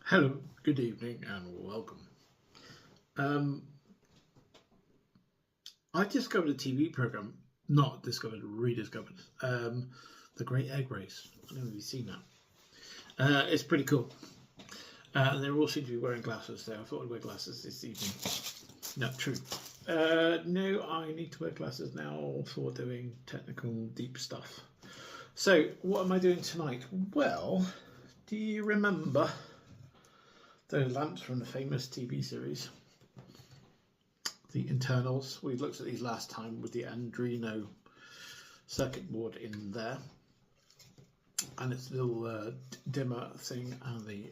Hello, good evening, and welcome. I discovered a TV program, not discovered, rediscovered, The Great Egg Race. I don't know if you've seen that. It's pretty cool. And they all seem to be wearing glasses, so I thought I'd wear glasses this evening. Not true. No, I need to wear glasses now for doing technical, deep stuff. So, what am I doing tonight? Well, do you remember those lamps from the famous TV series? The internals. We looked at these last time with the Arduino circuit board in there. And its little dimmer thing and the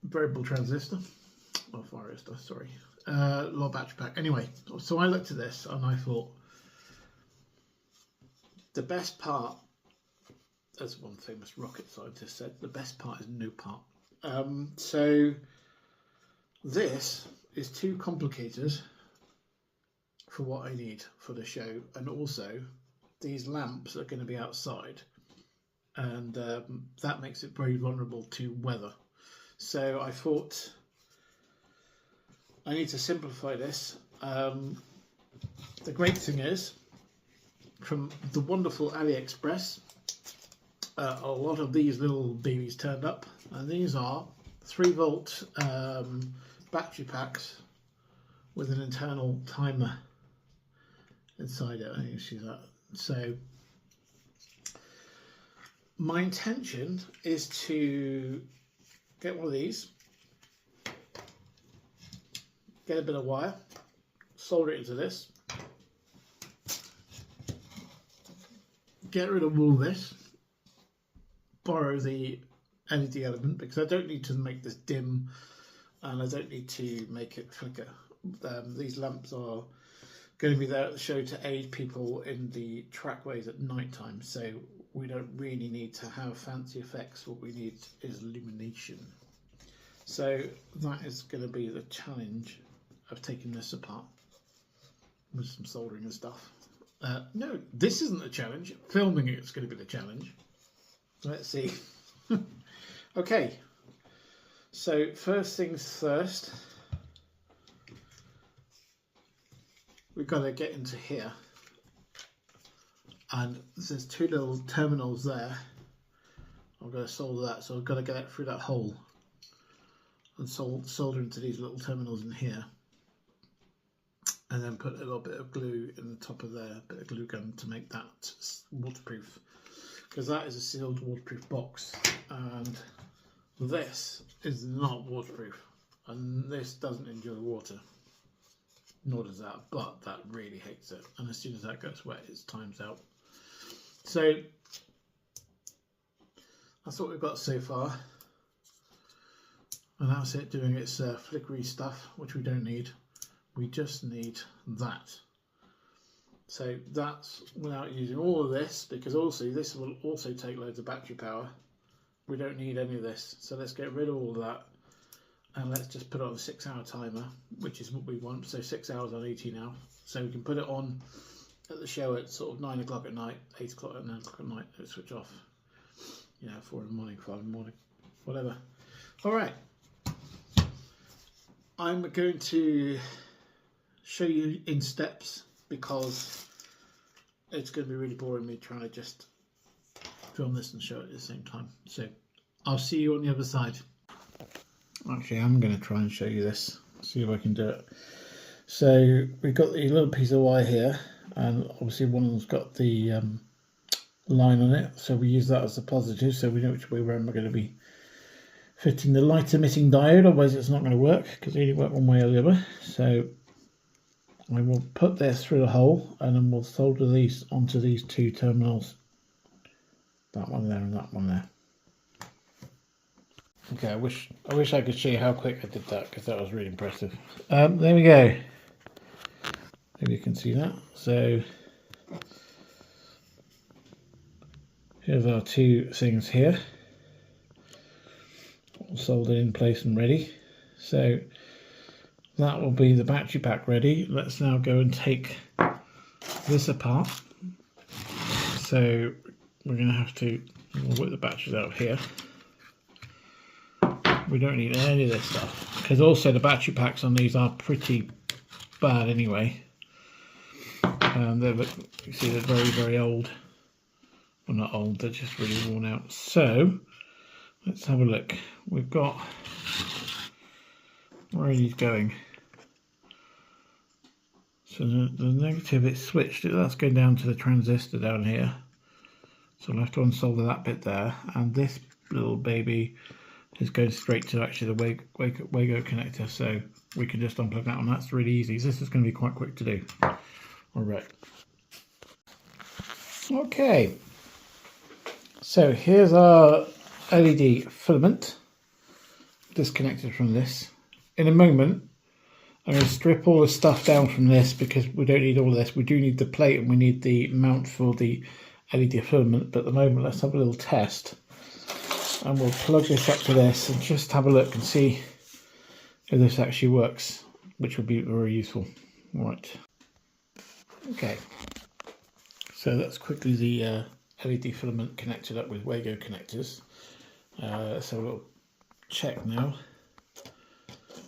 variable transistor. Or varistor, sorry. Low battery pack. Anyway, so I looked at this and I thought the best part, as one famous rocket scientist said, the best part is no part. So this is too complicated for what I need for the show, and also these lamps are going to be outside, and that makes it very vulnerable to weather. So I thought I need to simplify this. The great thing is, from the wonderful AliExpress, a lot of these little babies turned up, and these are 3-volt battery packs with an internal timer inside it. I think you see that. So my intention is to get one of these, get a bit of wire, solder it into this, get rid of all this, borrow the LED element because I don't need to make this dim and I don't need to make it flicker. These lamps are going to be there at the show to aid people in the trackways at night time, so we don't really need to have fancy effects. What we need is illumination. So that is going to be the challenge of taking this apart with some soldering and stuff. No, this isn't a challenge. Filming it's going to be the challenge. Let's see. Okay, so first things first, we've got to get into here, and there's 2 little terminals there. I'm going to solder that, so I've got to get it through that hole and solder into these little terminals in here, and then put a little bit of glue in the top of there, a bit of glue gun to make that waterproof, because that is a sealed waterproof box, and this is not waterproof, and this doesn't enjoy water, nor does that, but that really hates it, and as soon as that gets wet it's time's out. So that's what we've got so far, and that's it doing its flickery stuff, which we don't need. We just need that. So that's without using all of this, because also this will also take loads of battery power. We don't need any of this, so let's get rid of all of that and let's just put on a 6-hour timer, which is what we want. So 6 hours on 18 hours, so we can put it on at the show at sort of 9 o'clock at night, 8 o'clock at 9 o'clock at night, and switch off, 4 in the morning, 5 in the morning, whatever. All right, I'm going to show you in steps because it's going to be really boring me trying to just film this and show it at the same time. So I'll see you on the other side. Actually, I'm going to try and show you this, see if I can do it. So we've got the little piece of wire here, and obviously one of them's got the line on it, so we use that as the positive, so we know which way around we're going to be fitting the light emitting diode, otherwise it's not going to work because it only works one way or the other. So I will put this through the hole, and then we'll solder these onto these 2 terminals. That one there and that one there. Okay, I wish I could show you how quick I did that, because that was really impressive. There we go. Maybe you can see that. So here's our 2 things here, all soldered in place and ready. So that will be the battery pack ready. Let's now go and take this apart. So we're going to have to whip the batteries out of here. We don't need any of this stuff, because also the battery packs on these are pretty bad anyway. You see they're very, very old. Well, not old, they're just really worn out. So let's have a look. We've got, where are these going? So the negative, it's switched. That's going down to the transistor down here. So I'll have to unsolder that bit there. And this little baby is going straight to actually the Wago connector. So we can just unplug that one. That's really easy. This is going to be quite quick to do. All right. Okay. So here's our LED filament disconnected from this. In a moment, I'm going to strip all the stuff down from this because we don't need all of this. We do need the plate and we need the mount for the LED filament. But at the moment, let's have a little test. And we'll plug this up to this and just have a look and see if this actually works, which would be very useful. All right. Okay. So that's quickly the LED filament connected up with Wago connectors. So we'll check now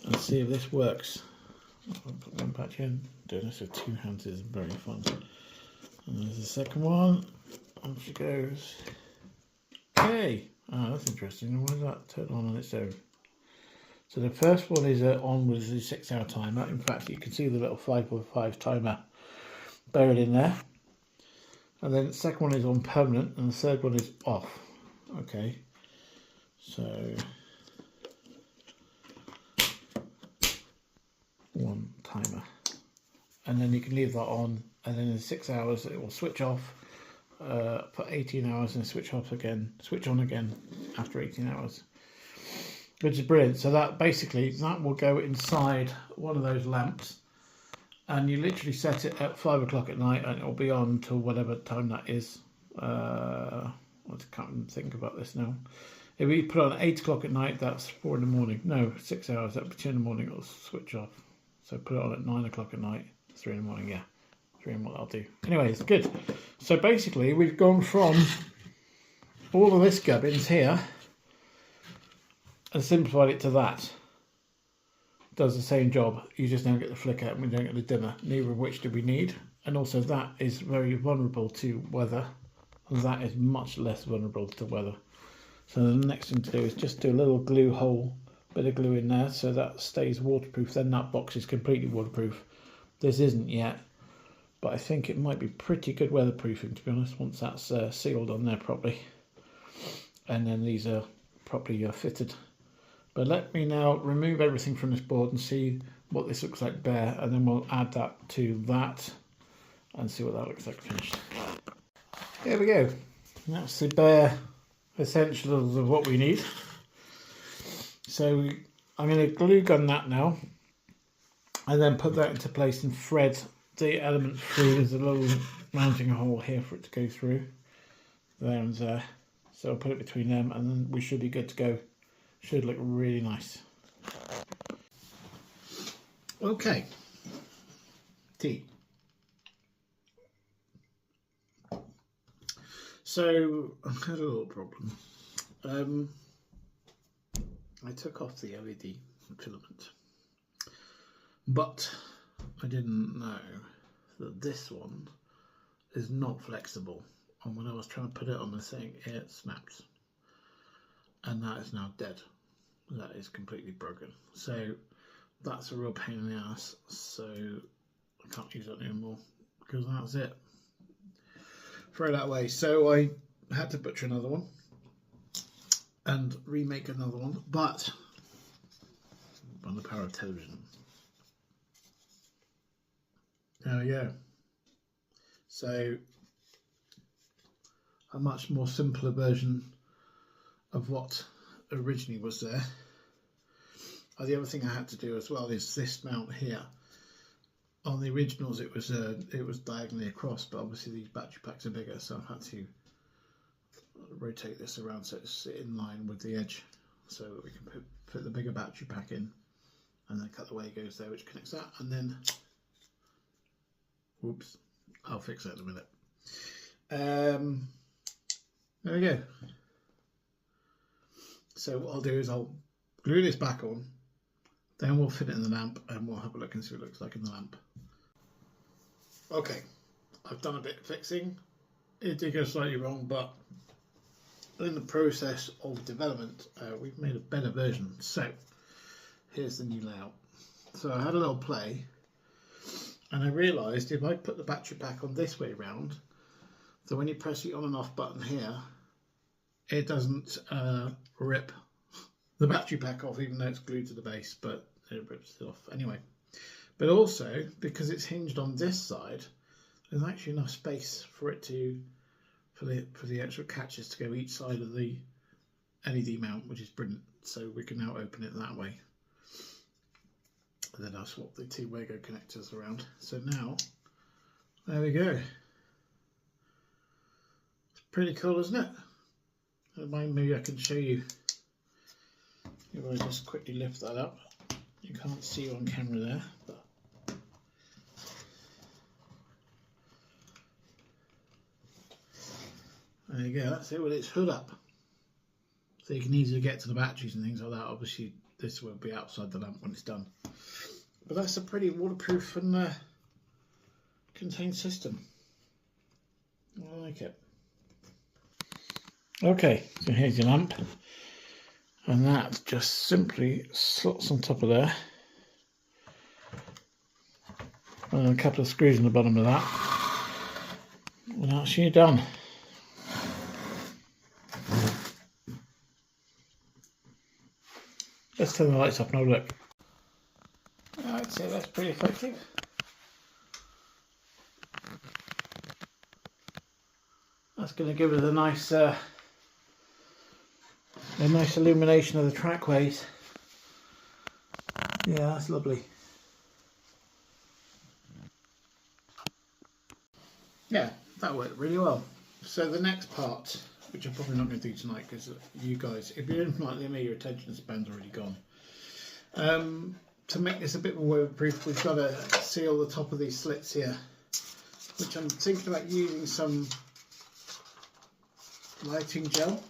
and see if this works. I'll put one back in. Doing this with two hands is very fun. And there's the second one. On she goes. Okay. Oh, that's interesting. Why does that turn on its own? So the first one is on with the 6-hour timer. In fact, you can see the little 5.5 timer buried in there. And then the second one is on permanent, and the third one is off. Okay. So one timer, and then you can leave that on, and then in 6 hours it will switch off for 18 hours and switch on again after 18 hours, which is brilliant. So that basically that will go inside one of those lamps, and you literally set it at 5 o'clock at night and it will be on till whatever time that is. I can't even think about this now. If we put on 8 o'clock at night, that's 4 in the morning. No, 6 hours, that'll be 2 in the morning, it'll switch off. So put it on at 9 o'clock at night, 3 in the morning, yeah. 3 in what I'll do. Anyway, it's good. So basically, we've gone from all of this gubbins here and simplified it to that. Does the same job. You just don't get the flicker and we don't get the dimmer. Neither of which do we need. And also that is very vulnerable to weather. And that is much less vulnerable to weather. So the next thing to do is just do a little glue hole, bit of glue in there so that stays waterproof. Then that box is completely waterproof. This isn't yet, but I think it might be pretty good weatherproofing, to be honest, once that's sealed on there properly. And then these are properly fitted. But let me now remove everything from this board and see what this looks like bare, and then we'll add that to that and see what that looks like finished. Here we go. That's the bare essentials of what we need. So I'm going to glue gun that now and then put that into place and thread the element through. There's a little mounting hole here for it to go through there and there, so I'll put it between them and then we should be good to go. Should look really nice. Okay, tea. So I've had a little problem. I took off the LED filament, but I didn't know that this one is not flexible. And when I was trying to put it on the thing, it snapped. And that is now dead. That is completely broken. So that's a real pain in the ass. So I can't use it anymore because that's it. Throw that away. So I had to butcher another one and remake another one, but on the power of television. There we go. So a much more simpler version of what originally was there. The other thing I had to do as well is this mount here. On the originals it was diagonally across, but obviously these battery packs are bigger, so I've had to rotate this around so it's in line with the edge, so that we can put the bigger battery pack in and then cut the Wagos there, which connects that, and then whoops, I'll fix that in a minute. There we go. So what I'll do is I'll glue this back on, then we'll fit it in the lamp and we'll have a look and see what it looks like in the lamp. Okay, I've done a bit of fixing. It did go slightly wrong, but in the process of development, we've made a better version. So here's the new layout. So I had a little play and I realised if I put the battery pack on this way round, so when you press the on and off button here, it doesn't rip the battery pack off, even though it's glued to the base, but it rips it off anyway. But also, because it's hinged on this side, there's actually enough space for it to, for the actual catches to go each side of the LED mount, which is brilliant. So we can now open it that way. And then I'll swap the two Wago connectors around. So now, there we go. It's pretty cool, isn't it? Maybe I can show you. If I just quickly lift that up. You can't see on camera there, but there you go. That's it with its hood up. So you can easily get to the batteries and things like that. Obviously, this will be outside the lamp when it's done. But that's a pretty waterproof and contained system. I like it. Okay, so here's your lamp. And that just simply slots on top of there. And a couple of screws in the bottom of that. And that's you done. Let's turn the lights up and have a look. I'd say that's pretty effective. That's going to give us a nice illumination of the trackways. Yeah, that's lovely. Yeah, that worked really well. So the next part, which I'm probably not going to do tonight because you guys, if you're anything like me, your attention span's already gone. To make this a bit more waterproof, we've got to seal the top of these slits here, which I'm thinking about using some lighting gel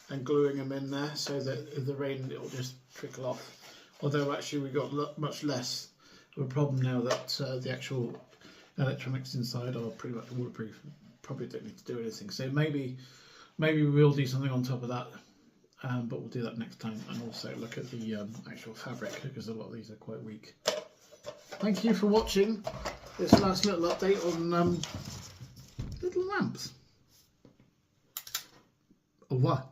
and gluing them in there so that if the rain, it'll just trickle off. Although actually we've got much less of a problem now that the actual electronics inside are pretty much waterproof. Probably don't need to do anything. So maybe we will do something on top of that, but we'll do that next time. And also look at the actual fabric, because a lot of these are quite weak. Thank you for watching this last little update on little lamps. Au revoir.